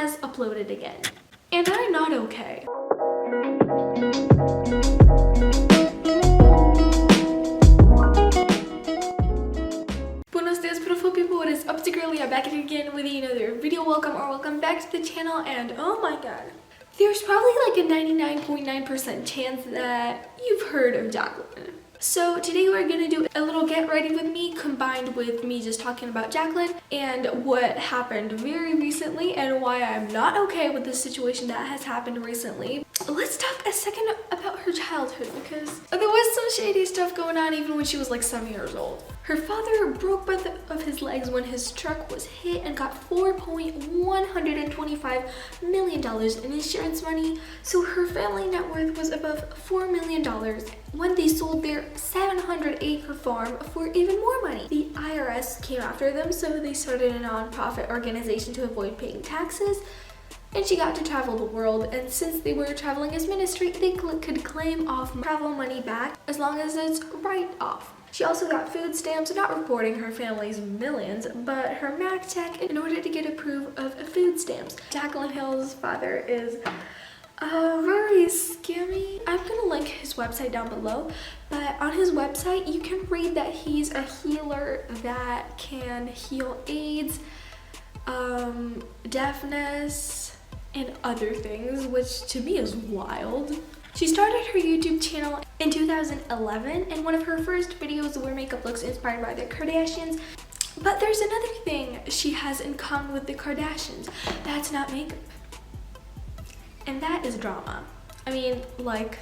has uploaded again. And I'm not okay. Buenos Dias, beautiful people. What is up? It's your girl, I'm back again with another video. Welcome back to the channel. And oh my god, there's probably like a 99.9% chance that you've heard of Jaclyn. So today we're gonna do a little get ready with me combined with me just talking about Jaclyn and what happened very recently and why I'm not okay with the situation that has happened recently. Let's talk a second about her childhood because there was some shady stuff going on even when she was like 7 years old. Her father broke both of his legs when his truck was hit and got $4.125 million in insurance money, so her family net worth was above $4 million when they sold their 700-acre farm for even more money. The IRS came after them, so they started a non-profit organization to avoid paying taxes, and she got to travel the world, and since they were traveling as ministry, they could claim off travel money back as long as it's write-off. She also got food stamps, not reporting her family's millions, but her MAC check in order to get approved of food stamps. Jaclyn Hill's father is very scammy. I'm gonna link his website down below, but on his website you can read that he's a healer that can heal AIDS, deafness, and other things, which to me is wild. She started her YouTube channel in 2011, and one of her first videos were makeup looks inspired by the Kardashians. But there's another thing she has in common with the Kardashians that's not makeup, and that is drama. I mean, like,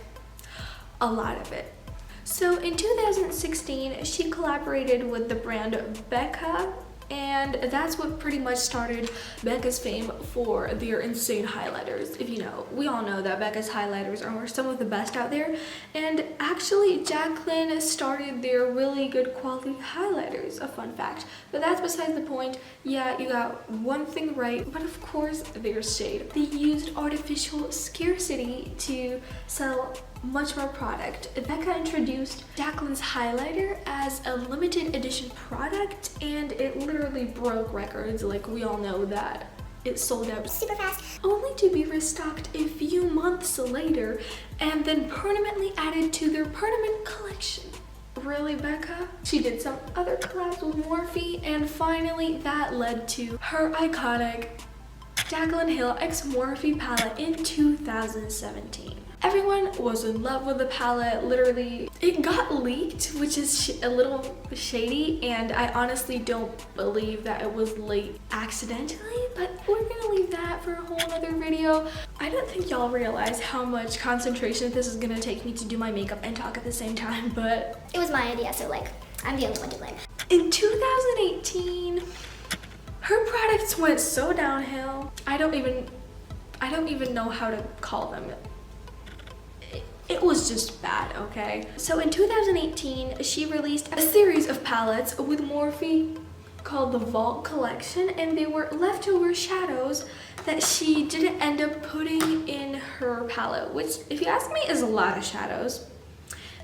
a lot of it. So in 2016, she collaborated with the brand Becca, and that's what pretty much started Becca's fame for their insane highlighters. If you know, we all know that Becca's highlighters are some of the best out there. And actually, Jaclyn started their really good quality highlighters, a fun fact. But that's besides the point. Yeah, you got one thing right, but of course, there's shade. They used artificial scarcity to sell much more product. Becca introduced Jaclyn's highlighter as a limited edition product, and it literally broke records. Like, we all know that it sold out super fast, only to be restocked a few months later and then permanently added to their permanent collection. Really, Becca? She did some other collabs with Morphe, and finally that led to her iconic Jaclyn Hill x Morphe palette in 2017. Everyone was in love with the palette. Literally, it got leaked, which is a little shady, and I honestly don't believe that it was leaked accidentally, but we're gonna leave that for a whole other video. I don't think y'all realize how much concentration this is gonna take me to do my makeup and talk at the same time, but it was my idea, so like, I'm the only one to blame. In 2018, her products went so downhill. I don't even know how to call them. It was just bad, okay? So in 2018, she released a series of palettes with Morphe called the Vault Collection, and they were leftover shadows that she didn't end up putting in her palette, which, if you ask me, is a lot of shadows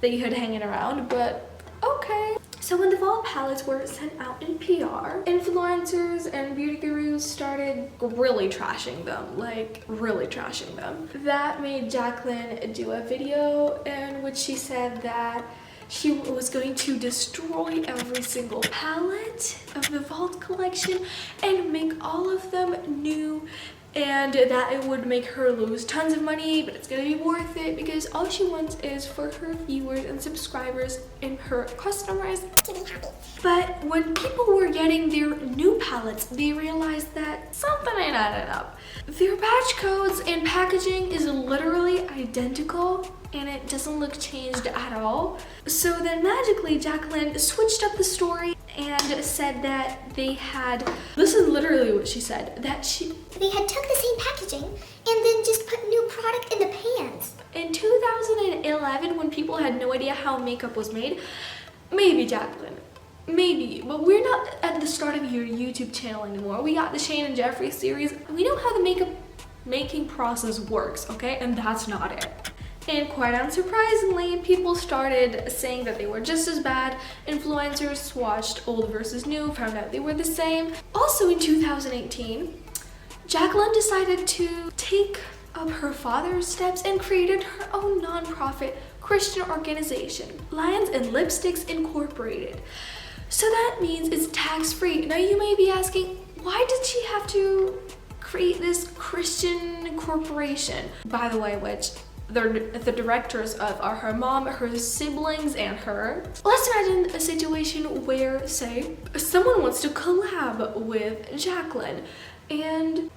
that you had hanging around, but okay. So when the Vault palettes were sent out in PR, influencers and beauty gurus started really trashing them, like really trashing them. That made Jaclyn do a video in which she said that she was going to destroy every single palette of the Vault collection and make all of them new, and that it would make her lose tons of money, but it's gonna be worth it because all she wants is for her viewers and subscribers and her customers to be happy. But when people were getting their new palettes, they realized that something ain't adding up. Their batch codes and packaging is literally identical, and it doesn't look changed at all. So then magically, Jaclyn switched up the story and said that they had, this is literally what she said, that they had took the same packaging and then just put new product in the pans. In 2011, when people had no idea how makeup was made, maybe Jaclyn, maybe, but we're not at the start of your YouTube channel anymore. We got the Shane and Jeffree series. We know how the makeup making process works, okay? And that's not it. And quite unsurprisingly, people started saying that they were just as bad. Influencers swatched old versus new, found out they were the same. Also in 2018, Jaclyn decided to take up her father's steps and created her own nonprofit Christian organization, Lions and Lipsticks Incorporated. So that means it's tax-free. Now you may be asking, why did she have to create this Christian corporation? By the way, which the directors of are her mom, her siblings, and her. Let's imagine a situation where, say, someone wants to collab with Jaclyn, and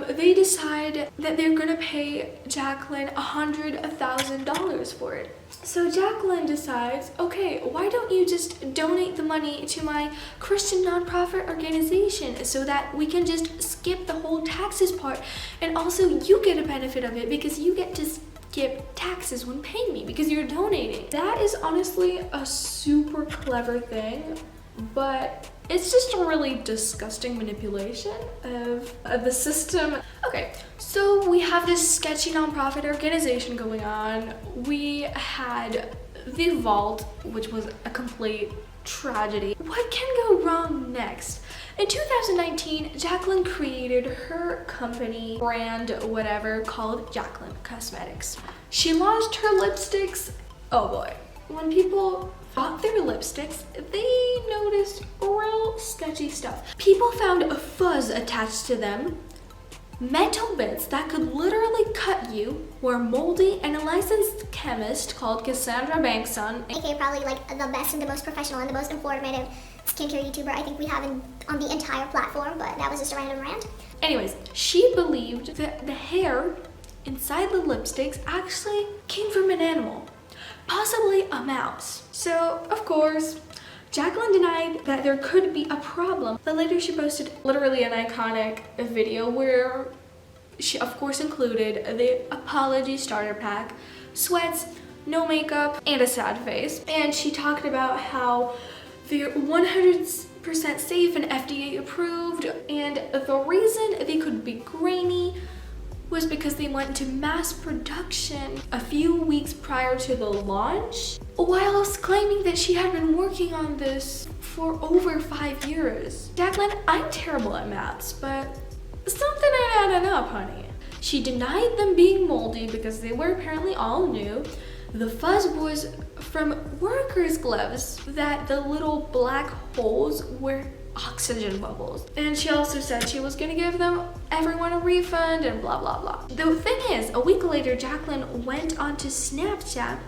they decide that they're gonna pay Jaclyn $100,000 for it. So Jaclyn decides, okay, why don't you just donate the money to my Christian nonprofit organization so that we can just skip the whole taxes part, and also you get a benefit of it because you get to skip taxes when paying me because you're donating. That is honestly a super clever thing, but it's just a really disgusting manipulation of the system. Okay, so we have this sketchy nonprofit organization going on. We had the vault, which was a complete tragedy. What can go wrong next? In 2019, Jaclyn created her company, brand, whatever, called Jaclyn Cosmetics. She launched her lipsticks. Oh boy. When people bought their lipsticks, they noticed real sketchy stuff. People found a fuzz attached to them, metal bits that could literally cut you, were moldy, and a licensed chemist called Cassandra Bankson, aka probably like the best and the most professional and the most informative skincare YouTuber I think we have on the entire platform, but that was just a random rant. Anyways, she believed that the hair inside the lipsticks actually came from an animal, possibly a mouse. So, of course, Jaclyn denied that there could be a problem, but later she posted literally an iconic video where she, of course, included the apology starter pack, sweats, no makeup, and a sad face. And she talked about how they're 100% safe and FDA approved, and the reason they could be grainy was because they went into mass production a few weeks prior to the launch, whilst claiming that she had been working on this for over 5 years. Jaclyn, I'm terrible at maths, but something ain't adding up, honey. She denied them being moldy because they were apparently all new. The fuzz was from workers' gloves, that the little black holes were oxygen bubbles. And she also said she was gonna give everyone a refund and blah blah blah. The thing is, a week later, Jaclyn went onto Snapchat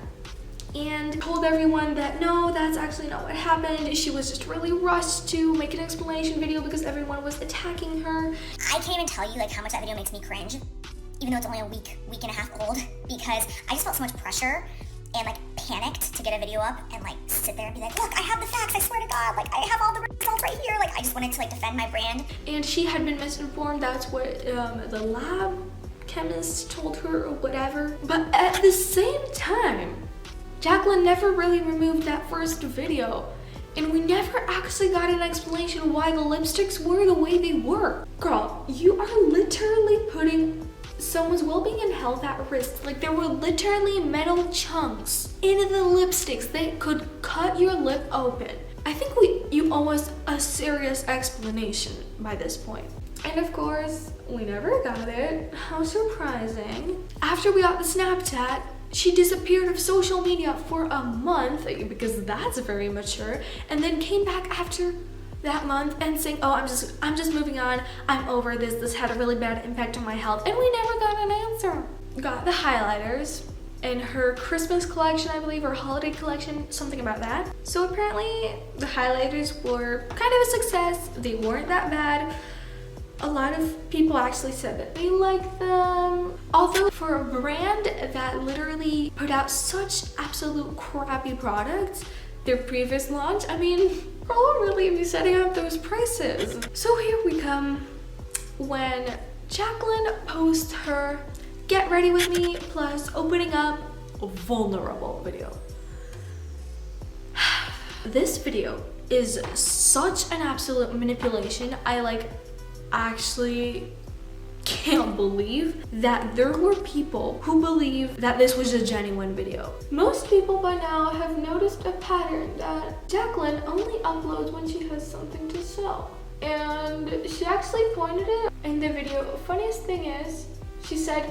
and told everyone that no, that's actually not what happened. She was just really rushed to make an explanation video because everyone was attacking her. I can't even tell you like how much that video makes me cringe, even though it's only a week and a half old, because I just felt so much pressure and like panicked to get a video up and like sit there and be like, look, I have the facts, I swear to God, like I have all the results right here. Like I just wanted to like defend my brand. And she had been misinformed. That's what the lab chemist told her or whatever. But at the same time, Jaclyn never really removed that first video, and we never actually got an explanation why the lipsticks were the way they were. Girl, you are literally putting someone's well-being and health at risk. Like, there were literally metal chunks in the lipsticks that could cut your lip open. I think you owe us a serious explanation by this point. And of course, we never got it. How surprising. After we got the Snapchat, she disappeared of social media for a month, because that's very mature, and then came back after that month and saying, oh, I'm just moving on, I'm over this had a really bad impact on my health. And we never got an answer. Got the highlighters in her Christmas collection, I believe, or holiday collection, something about that. So apparently the highlighters were kind of a success. They weren't that bad. A lot of people actually said that they liked them. Although for a brand that literally put out such absolute crappy products, their previous launch, I mean, who really be setting up those prices? So here we come when Jaclyn posts her Get Ready With Me plus opening up a vulnerable video. This video is such an absolute manipulation. I actually can't believe that there were people who believe that this was a genuine video. Most people by now have noticed a pattern that Jaclyn only uploads when she has something to sell. And she actually pointed it in the video. Funniest thing is, she said,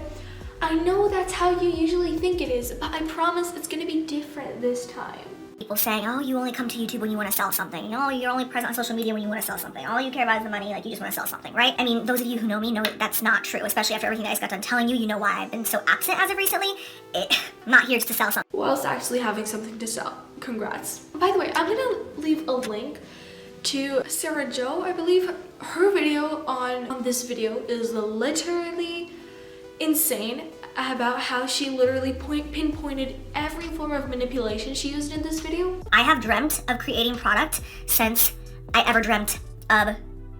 I know that's how you usually think it is, but I promise it's gonna be different this time. People saying, oh, you only come to YouTube when you want to sell something. Oh, you're only present on social media when you want to sell something. All you care about is the money, like you just want to sell something, right? I mean, those of you who know me know that's not true, especially after everything that I just got done telling you. You know why I've been so absent as of recently. I'm not here to sell something. Whilst actually having something to sell. Congrats. By the way, I'm gonna leave a link to Sarah Jo. I believe her video on this video is literally insane, about how she literally pinpointed every form of manipulation she used in this video. I have dreamt of creating product since I ever dreamt of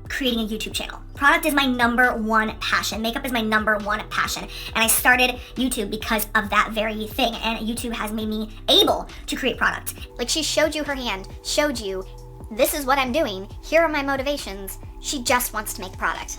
creating a YouTube channel. Product is my #1 passion. Makeup is my #1 passion. And I started YouTube because of that very thing. And YouTube has made me able to create product. Like, she showed you her hand, showed you, this is what I'm doing, here are my motivations. She just wants to make product.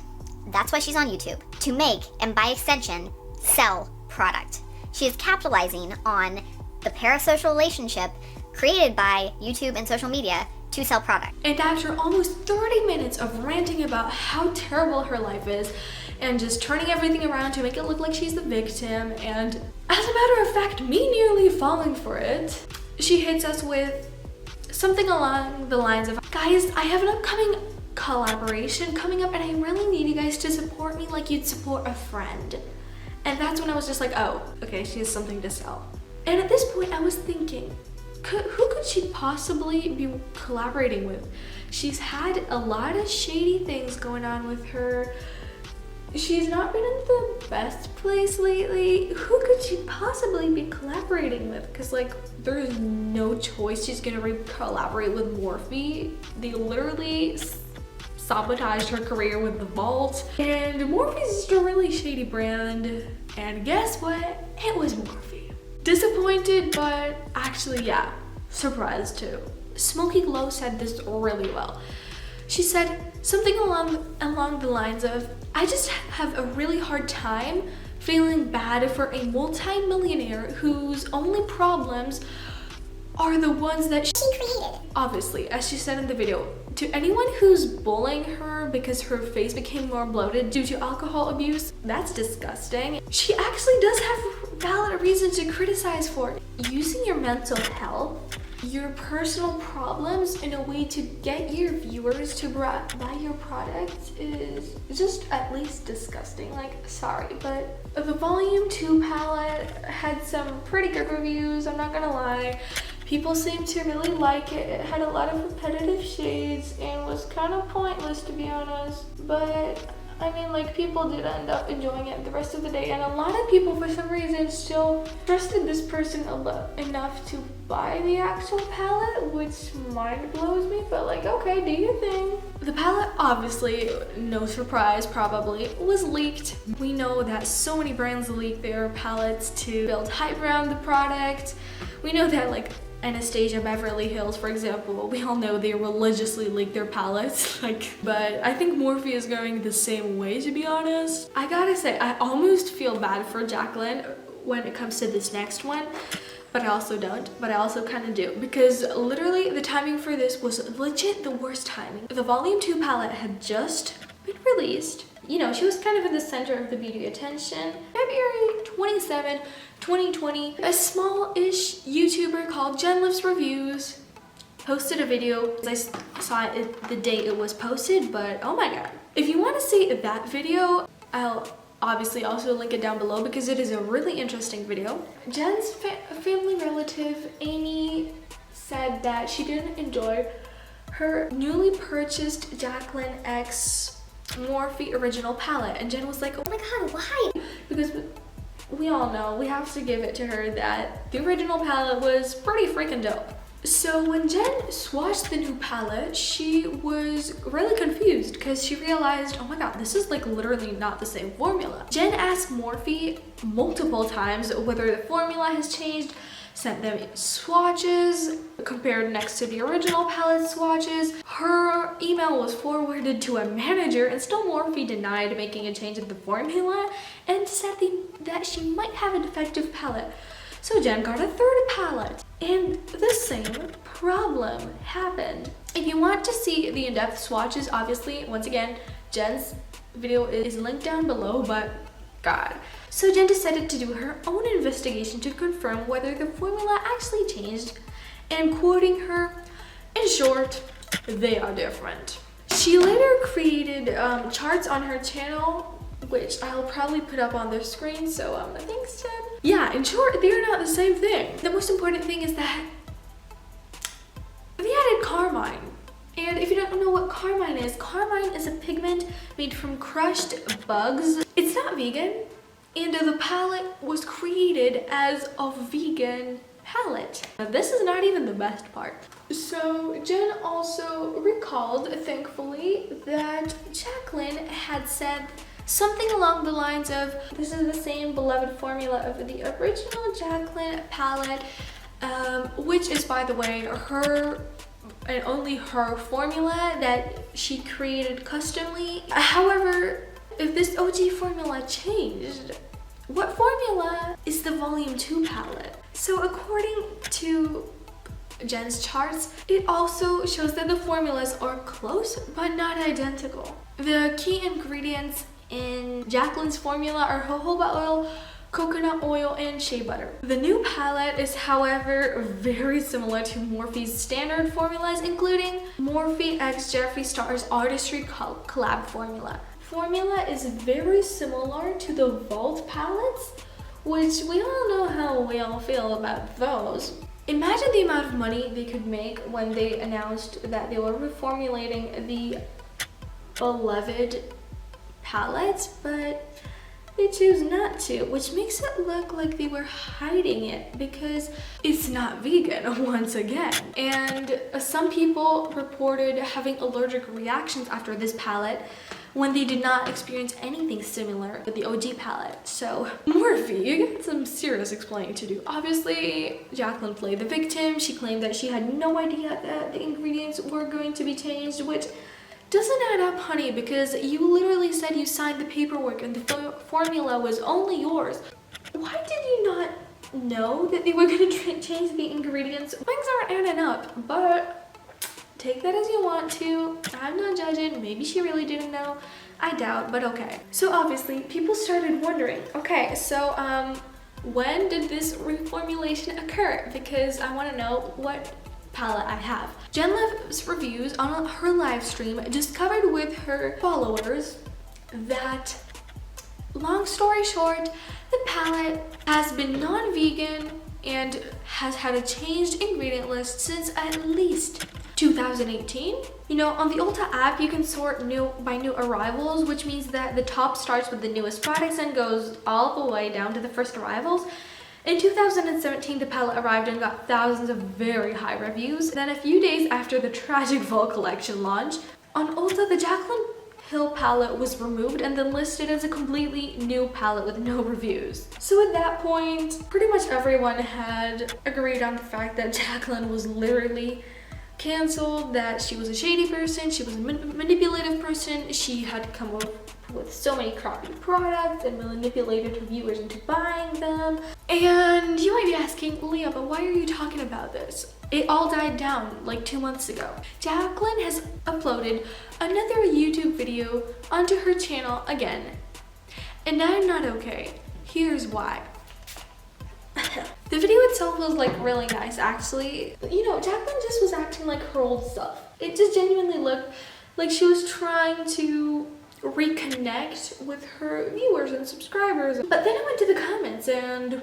That's why she's on YouTube. To make, and by extension, sell product. She is capitalizing on the parasocial relationship created by YouTube and social media to sell product. And after almost 30 minutes of ranting about how terrible her life is and just turning everything around to make it look like she's the victim, and as a matter of fact, me nearly falling for it, she hits us with something along the lines of, guys, I have an upcoming collaboration coming up and I really need you guys to support me like you'd support a friend. And that's when I was just like, oh, okay, she has something to sell. And at this point I was thinking, who could she possibly be collaborating with? She's had a lot of shady things going on with her. She's not been in the best place lately. Who could she possibly be collaborating with? Because like, there's no choice she's gonna collaborate with Morphe. They literally sabotaged her career with the Vault. And Morphe's just a really shady brand. And guess what? It was Morphe. Disappointed, but actually, yeah, surprised too. Smoky Glow said this really well. She said something along the lines of, I just have a really hard time feeling bad for a multi-millionaire whose only problems are the ones that she created. Obviously, as she said in the video, to anyone who's bullying her because her face became more bloated due to alcohol abuse, that's disgusting. She actually does have valid reason to criticize for it. Using your mental health, your personal problems in a way to get your viewers to buy your product is just at least disgusting. Like, sorry, but the Volume 2 palette had some pretty good reviews, I'm not gonna lie. People seemed to really like it. It had a lot of repetitive shades and was kind of pointless, to be honest. But I mean, like, people did end up enjoying it the rest of the day, and a lot of people for some reason still trusted this person enough to buy the actual palette, which mind blows me, but like, okay, do your thing. The palette, obviously, no surprise probably, was leaked. We know that so many brands leak their palettes to build hype around the product. We know that, like, Anastasia Beverly Hills, for example, we all know they religiously leak their palettes, but I think Morphe is going the same way, to be honest. I gotta say, I almost feel bad for Jaclyn when it comes to this next one, but I also don't, but I also kind of do, because literally the timing for this was legit the worst timing. The Volume 2 palette had just been released. You know, she was kind of in the center of the beauty attention. February 27, 2020, a small-ish YouTuber called Jen Lives Reviews posted a video. I saw it the day it was posted, but oh my god. If you want to see that video, I'll obviously also link it down below because it is a really interesting video. Jen's family relative, Amy, said that she didn't enjoy her newly purchased Jaclyn X Morphe original palette, and Jen was like, oh my god, why? Because we all know, we have to give it to her that the original palette was pretty freaking dope. So when Jen swatched the new palette, she was really confused because she realized, oh my god, this is like literally not the same formula. Jen asked Morphe multiple times whether the formula has changed, sent them swatches, compared next to the original palette swatches. Her email was forwarded to a manager, and still Morphe denied making a change in the formula and said that she might have a defective palette. So Jen got a third palette, and the same problem happened. If you want to see the in-depth swatches, obviously, once again, Jen's video is linked down below, but God. So Jen decided to do her own investigation to confirm whether the formula actually changed, and quoting her, "In short, they are different." She later created charts on her channel, which I'll probably put up on the screen, so thanks, Jen. Yeah, in short, they're not the same thing. The most important thing is that they added carmine. And if you don't know what carmine is a pigment made from crushed bugs. It's not vegan, and the palette was created as a vegan palette. Now, this is not even the best part. So Jen also recalled, thankfully, that Jaclyn had said something along the lines of, "This is the same beloved formula of the original Jaclyn palette," which is, by the way, her and only her formula that she created customly. However, if this OG formula changed, what formula is the Volume 2 palette? So according to Jen's charts, it also shows that the formulas are close but not identical. The key ingredients in Jaclyn's formula are jojoba oil, coconut oil, and shea butter. The new palette is, however, very similar to Morphe's standard formulas, including Morphe x Jeffree Star's Artistry collab formula. Formula is very similar to the Vault palettes, which we all know how we all feel about those. Imagine the amount of money they could make when they announced that they were reformulating the beloved palettes, but they choose not to, which makes it look like they were hiding it because it's not vegan once again. And some people reported having allergic reactions after this palette when they did not experience anything similar with the OG palette. So Morphe, you got some serious explaining to do. Obviously, Jaclyn played the victim. She claimed that she had no idea that the ingredients were going to be changed, which doesn't add up, honey, because you literally said you signed the paperwork and the formula was only yours. Why did you not know that they were going to change the ingredients? Things aren't adding up, but take that as you want to. I'm not judging. Maybe she really didn't know. I doubt, but okay. So obviously, people started wondering, okay, so when did this reformulation occur? Because I want to know what palette I have. Jen Lev's reviews on her live stream discovered with her followers that, long story short, the palette has been non-vegan and has had a changed ingredient list since at least 2018. You know, on the Ulta app, you can sort by new arrivals, which means that the top starts with the newest products and goes all the way down to the first arrivals. In 2017, the palette arrived and got thousands of very high reviews. Then a few days after the tragic Fall collection launch, on Ulta, the Jaclyn Hill palette was removed and then listed as a completely new palette with no reviews. So at that point, pretty much everyone had agreed on the fact that Jaclyn was literally canceled, that she was a shady person, she was a manipulative person, she had come up with so many crappy products and manipulated her viewers into buying them. And you might be asking, Leah, but why are you talking about this? It all died down like 2 months ago. Jaclyn has uploaded another YouTube video onto her channel again, and I'm not okay. Here's why. The video itself was like really nice, actually. You know, Jaclyn just was acting like her old self. It just genuinely looked like she was trying to reconnect with her viewers and subscribers. But then I went to the comments and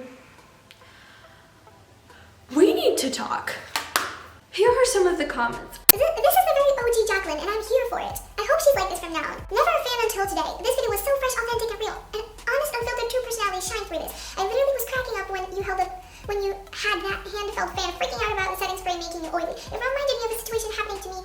we need to talk. Here are some of the comments. This is the very OG Jaclyn, and I'm here for it. I hope she's like this from now on. Never a fan until today. This video was so fresh, authentic, and real. And honest, unfiltered, true personality shine through this. I literally was cracking up when you had that hand-felt fan freaking out about the setting spray making you oily. It reminded me of a situation happening to me,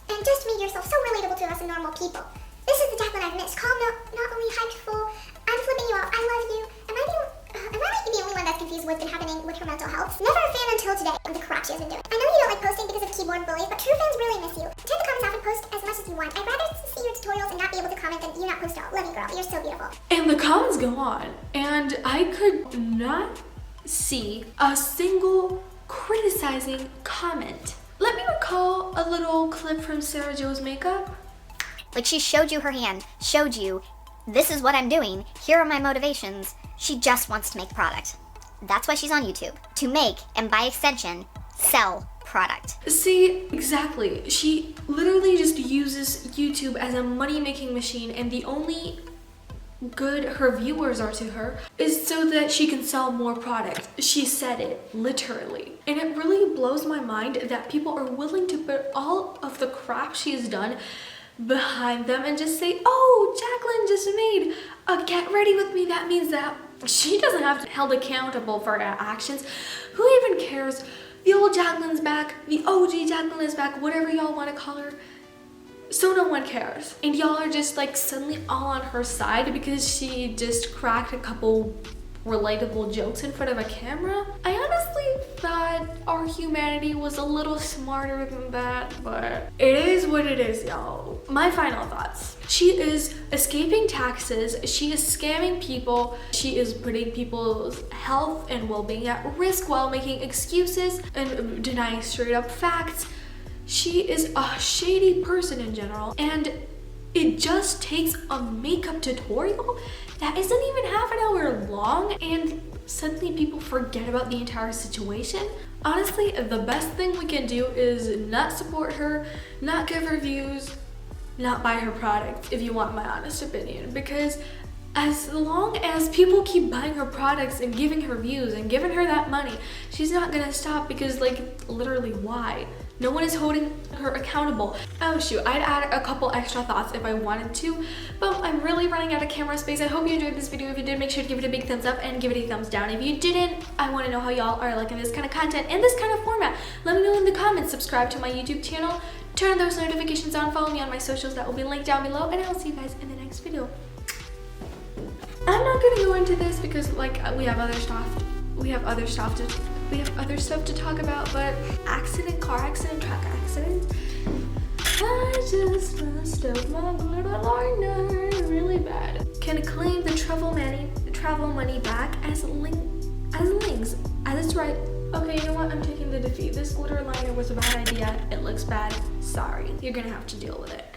and just made yourself so relatable to us and normal people. This is the Jaclyn I've missed. Calm, not only hypeful. I'm flipping you out. I love you. Am I like the only one that's confused what's been happening with her mental health? Never a fan until today of the crap she has been doing. I know you don't like posting because of keyboard bullies, but true fans really miss you. Turn the comments off and post as much as you want. I'd rather see your tutorials and not be able to comment than you not post at all. Love you, girl. You're so beautiful. And the comments go on, and I could not see a single criticizing comment. Let me recall a little clip from Sarah Joe's makeup. Like, she showed you her hand, showed you this is what I'm doing, here are my motivations. She just wants to make product. That's why she's on YouTube. To make, and by extension, sell product. See, exactly. She literally just uses YouTube as a money-making machine, and the only good her viewers are to her is so that she can sell more product. She said it, literally. And it really blows my mind that people are willing to put all of the crap she's done behind them and just say, oh, Jaclyn just made a get ready with me. That means that she doesn't have to be held accountable for her actions. Who even cares? The old Jaclyn's back, the OG Jaclyn is back, whatever y'all want to call her. So no one cares. And y'all are just like suddenly all on her side because she just cracked a couple relatable jokes in front of a camera. I honestly thought our humanity was a little smarter than that, but it is what it is, y'all. My final thoughts. She is escaping taxes, she is scamming people, she is putting people's health and well-being at risk while making excuses and denying straight up facts. She is a shady person in general, and it just takes a makeup tutorial that isn't even half an hour long, and suddenly people forget about the entire situation. Honestly, the best thing we can do is not support her, not give her views, not buy her product, if you want my honest opinion, because as long as people keep buying her products and giving her views and giving her that money, she's not gonna stop, because like literally why? No one is holding her accountable. Oh shoot, I'd add a couple extra thoughts if I wanted to, but I'm really running out of camera space. I hope you enjoyed this video. If you did, make sure to give it a big thumbs up and give it a thumbs down. If you didn't, I want to know how y'all are liking this kind of content in this kind of format. Let me know in the comments. Subscribe to my YouTube channel, turn those notifications on, follow me on my socials that will be linked down below, and I'll see you guys in the next video. I'm not gonna go into this because like we have other stuff to talk about, but car accident, truck accident. I just messed up my glitter liner really bad. Can claim the travel money back as links. As it's right. Okay, you know what? I'm taking the defeat. This glitter liner was a bad idea. It looks bad. Sorry. You're gonna have to deal with it.